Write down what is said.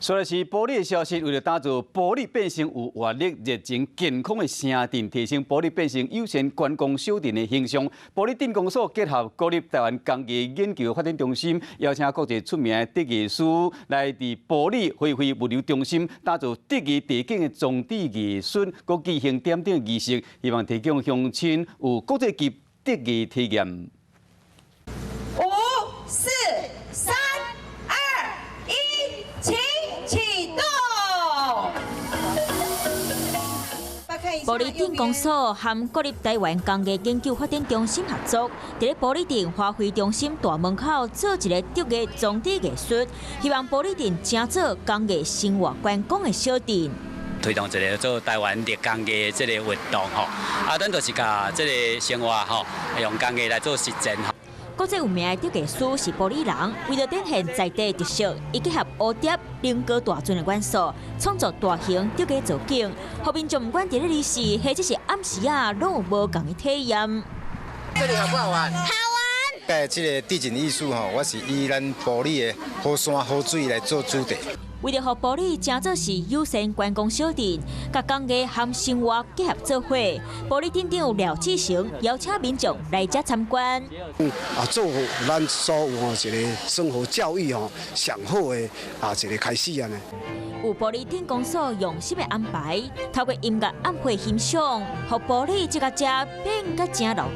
说的是玻璃的消息，为了打造玻璃变成有活力、热情、健康的城镇，提升玻璃变成友善观光小镇的形象。玻璃镇公所结合国立台湾工艺研究发展中心，邀请各界出名的设计师来伫玻璃恢复物流中心，打造设计地景的装置艺术、国际性点灯仪式，希望提供乡亲有国际级设计体验。5、4、3、2、1，请启动。玻璃镇公所和国立台湾工艺研究发展中心合作，伫咧玻璃镇花卉中心大门口做一个竹艺装置艺术，希望玻璃镇成做工艺生活观光的小镇。推动一个做台湾热工艺这个活动吼，咱就是甲这个生活吼，用工艺来做实践吼。国际有名的竹艺师是玻璃人，为了展现在地特色，伊结合蝴蝶、菱格大尊的元素，创作大型竹艺造景，后面就不管伫咧日时或者是暗时啊，拢有无共的体验。这里好不好玩？好玩。在这个地景艺术吼，我是以咱玻璃的好山好水来做主题。为了让玻璃成做是友善观光小镇，甲工艺和生活结合做伙，玻璃镇长廖志成邀请民众来遮参观。做咱所有一个生活教育上好的一个开始安尼。有玻璃镇公所用心的安排，透过音乐暗会欣赏，让玻璃这个遮变甲真热闹。